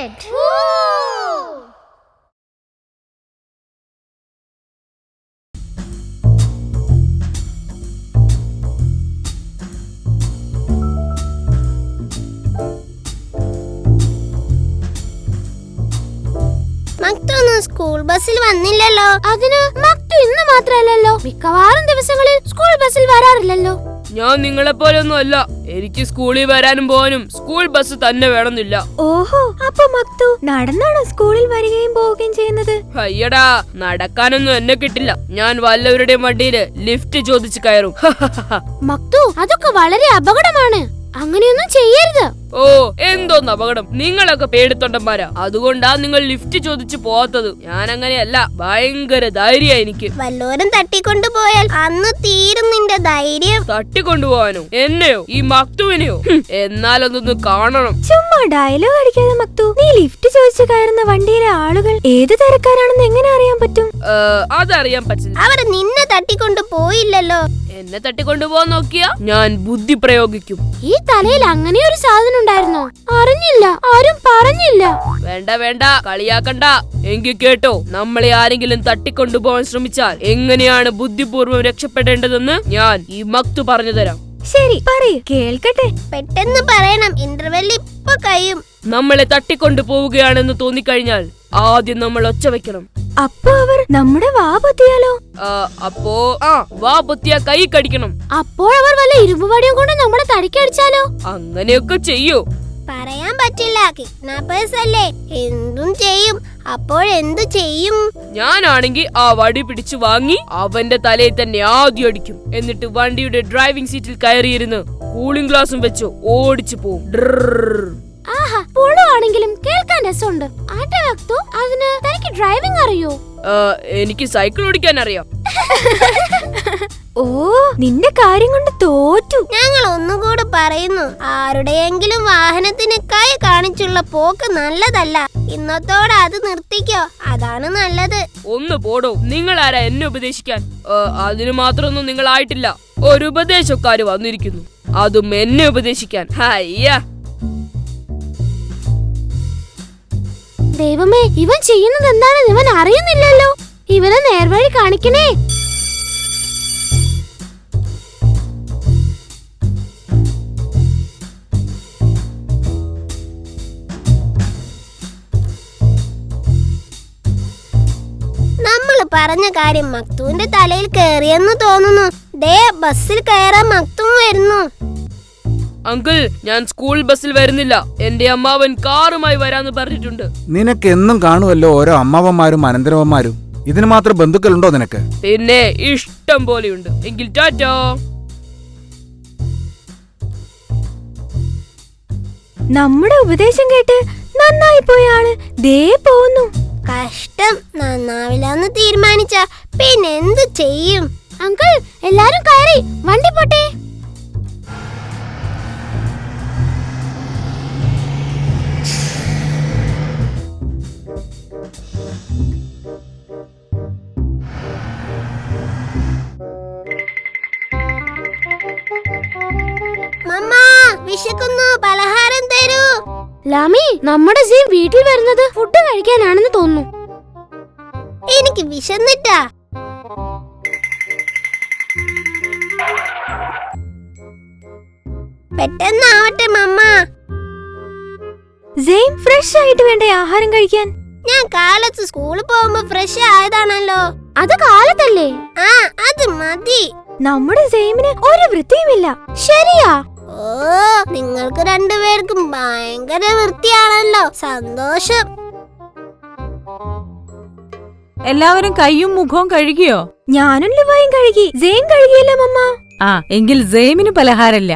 chocolate. School ബസ്സിൽ വന്നില്ലല്ലോ. അതിന് മക്തു ഇന്ന് മാത്രമല്ലല്ലോ, മിക്കവാറും ദിവസങ്ങളിൽ സ്കൂൾ ബസ്സിൽ വരാറില്ലല്ലോ. ഞാൻ നിങ്ങളെ പോലെ ഒന്നും അല്ല. എനിക്ക് സ്കൂളിൽ വരാനും പോകാനും സ്കൂൾ ബസ് തന്നെ വേണമെന്നില്ല. ഓഹോ, അപ്പൊ മക്തു നടന്നാണോ സ്കൂളിൽ വരികയും പോവുകയും ചെയ്യുന്നത്? അയ്യടാ, നടക്കാനൊന്നും എന്നെ കിട്ടില്ല. ഞാൻ വല്ലവരുടെ വണ്ടിയില് ലിഫ്റ്റ് ചോദിച്ച് കയറും. മക്തു, അതൊക്കെ വളരെ അപകടമാണ്. അങ്ങനെയൊന്നും ചെയ്യരുത്. ഓ, എന്തോന്ന് അപകടം? നിങ്ങളൊക്കെ പേടിത്തൊണ്ടന്മാരാ, അതുകൊണ്ടാ നിങ്ങൾ ലിഫ്റ്റ് ചോദിച്ചു പോവാത്തത്. ഞാൻ അങ്ങനെയല്ല, ഭയങ്കര ധൈര്യ എനിക്ക്. വല്ലോരും തട്ടിക്കൊണ്ടുപോയാൽ അന്ന് തീരും നിന്റെ ധൈര്യം. തട്ടിക്കൊണ്ടുപോവാനോ? എന്നെയോ? ഈ മക്തുവിനെയോ? എന്നാലൊന്നൊന്ന് കാണണം. ചുമ്മാ ഡയലോഗ് അടിക്കാതെ മക്തു. നീ ലിഫ്റ്റ് ചോദിച്ചു കയറുന്ന വണ്ടിയിലെ ആളുകൾ ഏത് തരക്കാരാണെന്ന് എങ്ങനെ അറിയാൻ പറ്റും? അതറിയാൻ പറ്റില്ല. അവർ നിന്നെ തട്ടിക്കൊണ്ടു പോയില്ലല്ലോ. എന്നെ തട്ടിക്കൊണ്ടുപോകാൻ നോക്കിയാ ഞാൻ ബുദ്ധി പ്രയോഗിക്കും. ഈ തലയിൽ അങ്ങനെ ഒരു സാധനം ഉണ്ടായിരുന്നോ? അറിഞ്ഞില്ല, ആരും പറഞ്ഞില്ല. വേണ്ട വേണ്ട, കളിയാക്കണ്ട. എങ്കിൽ കേട്ടോ, നമ്മളെ ആരെങ്കിലും തട്ടിക്കൊണ്ടുപോകാൻ ശ്രമിച്ചാൽ എങ്ങനെയാണ് ബുദ്ധിപൂർവ്വം രക്ഷപ്പെടേണ്ടതെന്ന് ഞാൻ ഈ മക്തു പറഞ്ഞു തരാം. ശരി, പറയൂ, കേൾക്കട്ടെ. പെട്ടെന്ന് പറയണം, ഇന്റർവെൽ ഇപ്പൊ കഴിയും. നമ്മളെ തട്ടിക്കൊണ്ടു പോവുകയാണെന്ന് തോന്നിക്കഴിഞ്ഞാൽ ആദ്യം നമ്മൾ ഒച്ച വെക്കണം. അപ്പൊ അവർ നമ്മുടെ വാ പൊത്തിയാലോ? അപ്പോ വാ പൊത്തിയ കൈ കടിക്കണം. അപ്പോൾ അവർ വല്ല ഇരുമ്പുവടിയും കൊണ്ട് നമ്മളെ തടിക്കടിച്ചാലോ? അങ്ങനെയൊക്കെ ചെയ്യൂ. പറയാൻ പറ്റില്ല, കിഡ്നാപ്പേഴ്സ് അല്ലേ, എന്തും ചെയ്യും. അപ്പോഴെന്തു ചെയ്യും? ഞാനാണെങ്കിൽ ആ വടി പിടിച്ചു വാങ്ങി അവന്റെ തലയിൽ തന്നെ ആദ്യം അടിക്കും. എന്നിട്ട് വണ്ടിയുടെ ഡ്രൈവിംഗ് സീറ്റിൽ കയറിയിരുന്ന് കൂളിംഗ് ഗ്ലാസും വെച്ച് ഓടിച്ചു പോവും. ആഹാ, പുളുവാണെങ്കിലും കേൾക്കാൻ രസമുണ്ട്. ആട്ടെ വക്തു, അതിന് തനിക്ക് ഡ്രൈവിംഗ് അറിയോ? എനിക്ക് സൈക്കിൾ ഓടിക്കാൻ അറിയാം. ഓ, നിന്റെ കാര്യം കൊണ്ട് തോറ്റു. ഞങ്ങൾ ഒന്നുകൂടി പറയുന്നു, ആരുടെയെങ്കിലും വാഹനത്തിന് കൈ കാണിച്ചുള്ള പോക്ക് നല്ലതല്ല. ഇന്നത്തോടെ അത് നിർത്തിക്കോ, അതാണ് നല്ലത്. ഒന്ന് പോടോ, നിങ്ങൾ ആരാ എന്നെ ഉപദേശിക്കാൻ? അതിന് മാത്രമൊന്നും നിങ്ങൾ ആയിട്ടില്ല. ഒരു ഉപദേശക്കാര് വന്നിരിക്കുന്നു, അതും എന്നെ ഉപദേശിക്കാൻ. ഹയ്യ, ദൈവമേ, ഇവൻ ചെയ്യുന്നത് എന്താണെന്ന് ഇവൻ അറിയുന്നില്ലല്ലോ. ഇവനെ നേർവഴി കാണിക്കണേ. നമ്മള് പറഞ്ഞ കാര്യം മക്തുവിന്റെ തലയിൽ കേറിയെന്ന് തോന്നുന്നു. ദേ, ബസ്സിൽ കയറാൻ മക്തും വരുന്നു. അങ്കിൾ, ഞാൻ സ്കൂൾ ബസ്സിൽ വരുന്നില്ല. എന്റെ അമ്മാവൻ കാറുമായി വരാന്ന് പറഞ്ഞിട്ടുണ്ട്. നിനക്ക് എന്നും കാണുമല്ലോ ഓരോ അമ്മാവന്മാരും അനന്തരവന്മാരും. ഇതിന് മാത്രം ബന്ധുക്കളുണ്ടോ നിനക്ക്? പിന്നെ ഇഷ്ടം പോലെയുണ്ട്. എങ്കിൽ ടാറ്റാ. നമ്മുടെ ഉപദേശം കേട്ട് നന്നായി പോയ ആള് ദേ പോന്നു. കഷ്ടം, നന്നാവില്ലെന്ന് തീരുമാനിച്ച പിന്നെ എന്ത് ചെയ്യും? അങ്കിൾ, എല്ലാരും കയറി, വണ്ടി പോട്ടെ. വിശക്കുന്നു, പലഹാരം തരൂ. ലാമി, നമ്മുടെ സീൻ വീട്ടിൽ വരുന്നത് ഫുഡ് കഴിക്കാനാണെന്ന് തോന്നുന്നു. എനിക്ക് വിശന്നിട്ടാ. പെട്ടെന്നാവട്ടെ മമ്മ. സെയിം ഫ്രഷ് ആയിട്ട് വേണ്ടേ ആഹാരം കഴിക്കാൻ? ഞാൻ കാലത്ത് സ്കൂളിൽ പോകുമ്പോ ഫ്രഷ് ആയതാണല്ലോ. അത് കാലത്തല്ലേ? അത് മതി. നമ്മുടെ സെയിമിന് ഒരു വൃത്തിയുമില്ല. ശരിയാ? ഓ, നിങ്ങൾക്ക് രണ്ടുപേർക്കും ഭയങ്കര വൃത്തിയാണല്ലോ. സന്തോഷം. എല്ലാവരും കൈയും മുഖവും കഴുകിയോ? ഞാനും ലുവായും കഴുകി. സെയിം കഴുകിയല്ലോ മമ്മ. എങ്കിൽ സെയിമിന് പലഹാരല്ല.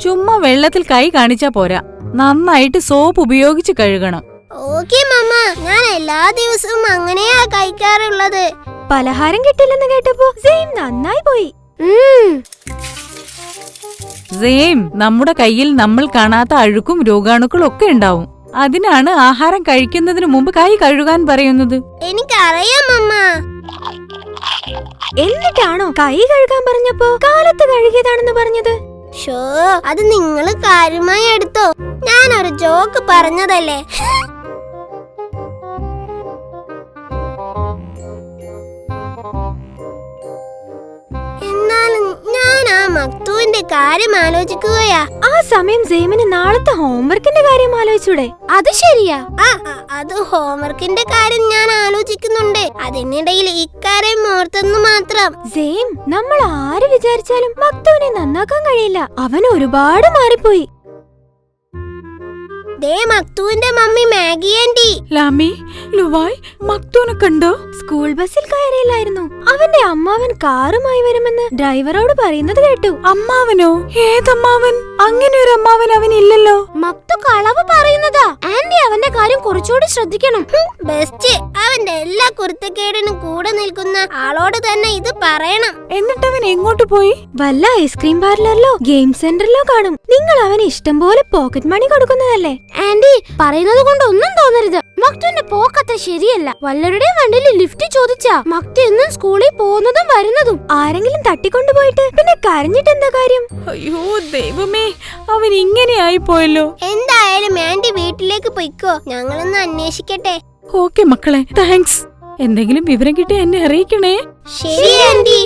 ചുമ്മാ വെള്ളത്തിൽ കൈ കാണിച്ചാ പോരാ, നന്നായിട്ട് സോപ്പ് ഉപയോഗിച്ച് കഴുകണം. ഓക്കേ മമ്മ, ഞാൻ എല്ലാ ദിവസവും അങ്ങനെയാ കഴിക്കാറുള്ളത്. പലഹാരം കിട്ടില്ലെന്ന് കേട്ടപ്പോ സെയിം നന്നായി പോയി. സെയിം, നമ്മുടെ കയ്യിൽ നമ്മൾ കാണാത്ത അഴുക്കും രോഗാണുക്കളും ഒക്കെ ഉണ്ടാവും. അതിനാണ് ആഹാരം കഴിക്കുന്നതിന് മുമ്പ് കൈ കഴുകാൻ പറയുന്നത്. എനിക്കറിയാം മമ്മ. എന്നിട്ടാണോ കൈ കഴുകാൻ പറഞ്ഞപ്പോ കാലത്ത് കഴുകിയതാണെന്ന് പറഞ്ഞത്? ഷോ, അത് നിങ്ങള് കാര്യമായി എടുത്തോ. ഞാനൊരു ജോക്ക് പറഞ്ഞതല്ലേ. എന്നാലും ഞാൻ ആ മക്തുവിന്റെ കാര്യം ആലോചിക്കുകയാ. ആ സമയം സെയിമിന് നാളത്തെ ഹോംവർക്കിന്റെ കാര്യം ആലോചിച്ചൂടെ? അത് ശരിയാ. അത് ഹോംവർക്കിന്റെ കാര്യം ഞാൻ ആലോചിക്കുന്നുണ്ട്. അതിനിടയിൽ ഇക്കാര്യം ഓർത്തെന്ന് മാത്രം. സെയിം, നമ്മൾ ആര് വിചാരിച്ചാലും മക്തുവിനെ നന്നാക്കാൻ കഴിയില്ല. അവൻ ഒരുപാട് മാറിപ്പോയി. ദേ മക്തുവിന്റെ മമ്മി മാഗി ആന്റി. ലാമി, ലുവായ്, മക്തൂനെ കണ്ടോ? സ്കൂൾ ബസ്സിൽ കയറിയില്ലായിരുന്നു. അവന്റെ അമ്മാവൻ കാറുമായി വരുമെന്ന് ഡ്രൈവറോട് പറയുന്നത് കേട്ടു. അമ്മാവനോ? ഏതമ്മാവൻ? അങ്ങനെ ഒരു അമ്മാവൻ അവനില്ലല്ലോ. മക്തു കളവ് പറയുന്നതാ. ആന്റി അവന്റെ കാര്യം കുറച്ചുകൂടി ശ്രദ്ധിക്കണം. ബെസ്റ്റ്, അവന്റെ എല്ലാ കുരുത്തക്കേടിനും കൂടെ നിൽക്കുന്ന ആളോട് തന്നെ ഇത് പറയണം. എന്നിട്ട് അവൻ എങ്ങോട്ട് പോയി? വല്ല ഐസ്ക്രീം പാർലറിലോ ഗെയിം സെന്ററിലോ കാണും. നിങ്ങൾ അവന് ഇഷ്ടം പോലെ പോക്കറ്റ് മണി കൊടുക്കുന്നതല്ലേ? ആന്റി പറയുന്നത് കൊണ്ട് ഒന്നും തോന്നരുത്. മക്തുവിന്റെ പോക്കത്ര ശരിയല്ല. വല്ലവരുടെയും വണ്ടിയിൽ ലിഫ്റ്റ് ചോദിച്ചാ മക്തു എന്നും സ്കൂളിൽ പോകുന്നതും വരുന്നതും. ആരെങ്കിലും തട്ടിക്കൊണ്ടുപോയിട്ട് പിന്നെ കരഞ്ഞിട്ട് എന്താ കാര്യം? അയ്യോ ദൈവമേ, അവൻ ഇങ്ങനെ ആയിപ്പോയല്ലോ. എന്തായാലും ആന്റി വീട്ടിലേക്ക് പൊയ്ക്കോ, ഞങ്ങളൊന്ന് അന്വേഷിക്കട്ടെ. ഓക്കെ മക്കളെ, താങ്ക്സ്. എന്തെങ്കിലും വിവരം കിട്ടി എന്നെ അറിയിക്കണേ. ശരി ആന്റി.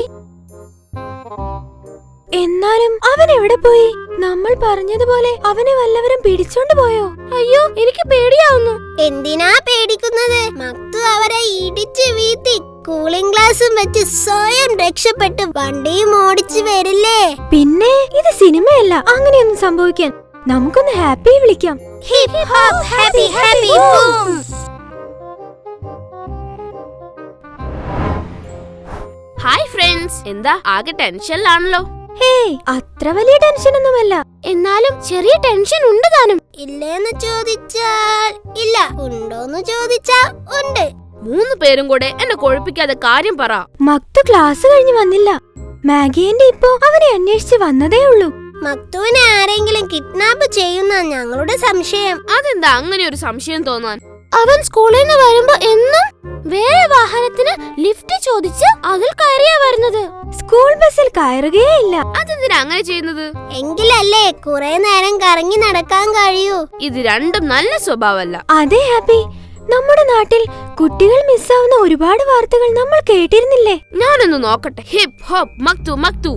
എന്നാലും അവൻ എവിടെ പോയി? നമ്മൾ പറഞ്ഞതുപോലെ അവനെ വല്ലവരും പിടിച്ചോണ്ട് പോയോ? അയ്യോ, എനിക്ക് പേടിയാവുന്നു. എന്തിനാ പേടിക്കുന്നത്? മക്തു അവരെ ഇടിച്ചു വീഴ്ത്തി കൂളിംഗ് ഗ്ലാസും വെച്ച് സ്വയം രക്ഷപ്പെട്ട് വണ്ടിയും ഓടിച്ചു വരില്ലേ? പിന്നെ ഇത് സിനിമയല്ല, അങ്ങനെയൊന്നും സംഭവിക്കാൻ. നമുക്കൊന്ന് ഹാപ്പി വിളിക്കാം. Hip hop happy happy boom. Hi friends, എന്താ ആകെ ടെൻഷനിലാണല്ലോ? ഹേയ്, അത്ര വലിയ ടെൻഷൻ ഒന്നുമല്ല. എന്നാലും ചെറിയ ടെൻഷൻ ഉണ്ട് താനും. ഇല്ലെന്ന് ചോദിച്ചാൽ ഇല്ല, ഉണ്ടോന്ന് ചോദിച്ചാൽ ഉണ്ട്. 3 പേരും കൂടെ എന്നെ കൊഴപ്പിക്കാതെ കാര്യം പറ. മക്തു ക്ലാസ് കഴിഞ്ഞ് വന്നില്ല. മാഗിന്റെ ഇപ്പോ അവനെ അന്വേഷിച്ച് വന്നതേ ഉള്ളൂ. മക്തുവിനെ ആരെങ്കിലും കിഡ്നാപ്പ് ചെയ്യുന്ന ഞങ്ങളുടെ സംശയം. അതെന്താ അങ്ങനെ ഒരു സംശയം തോന്നാൻ? അവൻ സ്കൂളിൽ നിന്ന് വരുമ്പോ എന്നും വേറെ വാഹനത്തിന് ലിഫ്റ്റ് ചോദിച്ച് അതിൽ കയറിയാ വരുന്നത്. സ്കൂൾ ബസ്സിൽ കയറുകയേ ഇല്ല. അതെന്തിനാ അങ്ങനെ ചെയ്യുന്നത്? എങ്കിലല്ലേ കുറെ നേരം കറങ്ങി നടക്കാൻ കഴിയൂ. ഇത് രണ്ടും നല്ല സ്വഭാവമല്ല. അതെ ഹാപ്പി, നമ്മുടെ നാട്ടിൽ കുട്ടികൾ മിസ്സാവുന്ന ഒരുപാട് വാർത്തകൾ നമ്മൾ കേട്ടിരുന്നില്ലേ? ഞാനൊന്ന് നോക്കട്ടെ. ഹിപ് ഹോപ്പ് മക്തു മക്തു.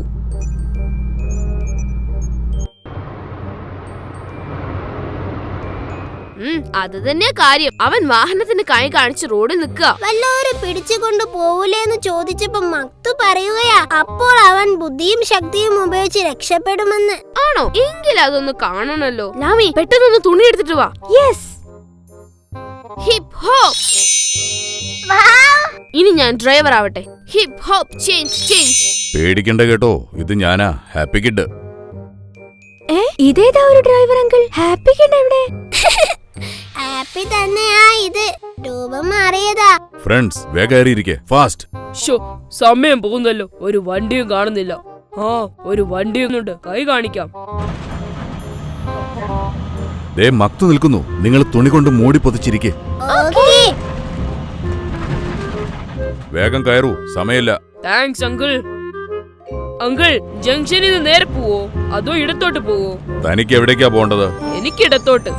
അത് തന്നെ കാര്യം. അവൻ വാഹനത്തിന് കൈ കാണിച്ച് റോഡിൽ നിൽക്കുക. വല്ലവരും പിടിച്ചുകൊണ്ട് പോവൂലേന്ന് ചോദിച്ചപ്പോ മക്തു പറയുകയാ അപ്പോൾ അവൻ ബുദ്ധിയും ശക്തിയും ഉപയോഗിച്ച് രക്ഷപ്പെടുമെന്ന്. ആണോ? എങ്കിൽ അതൊന്ന് കാണണല്ലോ. ലാമി, പെട്ടെന്നൊന്ന് തുണി എടുത്തിട്ട് വാ. യെസ്. Hip hop. ഇനി ഞാൻ ഡ്രൈവർ ആവട്ടെ. Hip hop change change. പേടിക്കണ്ട കേട്ടോ, ഇത് ഞാനാ, ഹാപ്പി കിഡ്. ഇതേതാ ഒരു ഡ്രൈവർ അങ്കിൾ? ഹാപ്പി കിഡ് എവിടെ? ഹാപ്പി തന്നെയാ ഇത്. രൂപം മാറിയതാ. ഫ്രണ്ട്സ്, വേഗം കയറിയിരിക്കെ, ഫാസ്റ്റ്. ഷോ, സമയം പോകുന്നല്ലോ. ഒരു വണ്ടിയും കാണുന്നില്ല. ഒരു വണ്ടിയൊന്നുണ്ട്, കൈ കാണിക്കാം. ദേ മക്തു നിൽക്കുന്നു. നിങ്ങൾ തുണി കൊണ്ട് മൂടി പൊതിച്ചിരിക്കെ. ഓക്കേ. വേഗം കയറൂ, സമയമില്ല. Thanks uncle. അങ്കിൾ, ജംഗ്ഷനിൽ നിന്ന് നേരെ പോവോ അതോ ഇടത്തോട്ട് പോവോ? തനിക്ക് എവിടേക്കാ പോണ്ടത്? എനിക്ക് ഇടത്തോട്ട്.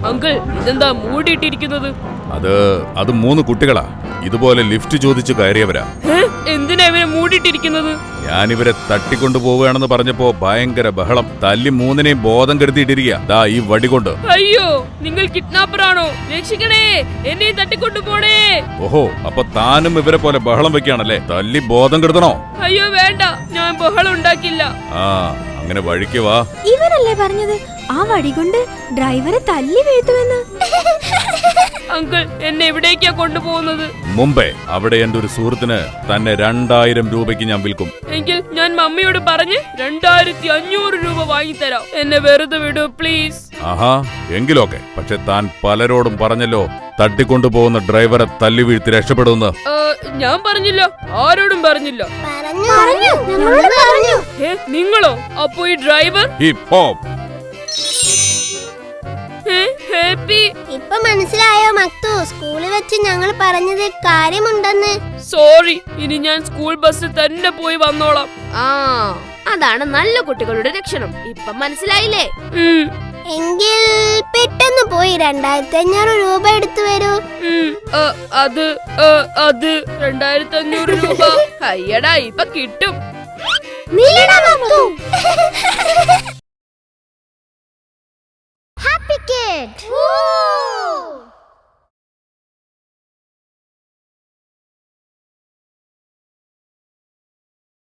അങ്കിൾ, ഇതെന്താ മൂടിയിട്ടിരിക്കുന്നത്? അത് 3 കുട്ടികളാ. ഇതുപോലെ ലിഫ്റ്റ് ചോദിച്ചു കയറിയവരാ. എന്തിനാ ഇവരെ മൂടിയിട്ടിരിക്കുന്നത്? ഞാനിവരെ തട്ടിക്കൊണ്ടു പോവുകയാണെന്ന് പറഞ്ഞപ്പോ ഭയങ്കര ബഹളം. തല്ലി 3നെയും ബോധം കെടുത്തിയിട്ടിരിക്കുക. ദാ ഈ വടി കൊണ്ട്. അയ്യോ, നിങ്ങൾ കിഡ്നാപ്പർ ആണോ? രക്ഷിക്കണേ, എന്നെ തട്ടിക്കൊണ്ടു പോണേ. ഓഹോ, അപ്പൊ താനും ഇവരെ പോലെ ബഹളം വെക്കുകയാണല്ലേ? തല്ലി ബോധം കെടുത്തണോ? അയ്യോ വേണ്ട, ഞാൻ ബഹളം ഉണ്ടാക്കില്ല. അങ്ങനെ വഴിക്ക് വാ. ഇവനല്ലേ പറഞ്ഞത് ആ വടി കൊണ്ട് ഡ്രൈവറെ തല്ലി വീഴ്ത്തുമെന്ന്? അങ്കിൾ, എന്നെ എവിടേക്കാ കൊണ്ടുപോകുന്നത്? മുംബൈ. അവിടെ എന്റെ ഒരു സുഹൃത്തിന് തന്നെ 2000 രൂപയ്ക്ക് ഞാൻ വിൽക്കും. എങ്കിൽ ഞാൻ മമ്മിയോട് പറഞ്ഞ് 2500 രൂപ വാങ്ങിത്തരാം. എന്നെ വെറുതെ വിടൂ പ്ലീസ്. ആഹാ, എങ്കിലൊക്കെ. പക്ഷെ താൻ പലരോടും പറഞ്ഞല്ലോ തട്ടിക്കൊണ്ടുപോകുന്ന ഡ്രൈവറെ തല്ലി വീഴ്ത്തി രക്ഷപ്പെടുമെന്ന്. ഞാൻ പറഞ്ഞില്ല, ആരോടും പറഞ്ഞില്ല. പറഞ്ഞു. നിങ്ങളോ? അപ്പോ ഈ driver hip hop. Hip baby. ഇപ്പൊ മനസ്സിലായോ മക്തു? സ്കൂളിൽ വെച്ച് ഞങ്ങൾ പറഞ്ഞത് കാര്യമുണ്ടെന്ന്. സോറി, ഇനി ഞാൻ സ്കൂൾ ബസ്സിൽ തന്നെ പോയി വന്നോളാം. അതാണ് നല്ല കുട്ടികളുടെ ലക്ഷണം. ഇപ്പൊ മനസ്സിലായില്ലേ? എങ്കിൽ പെട്ടെന്ന് പോയി 2500 രൂപ എടുത്തു വരൂ. അത് 2500 രൂപ. അയ്യടാ, ഇപ്പൊ കിട്ടും. Happy kid.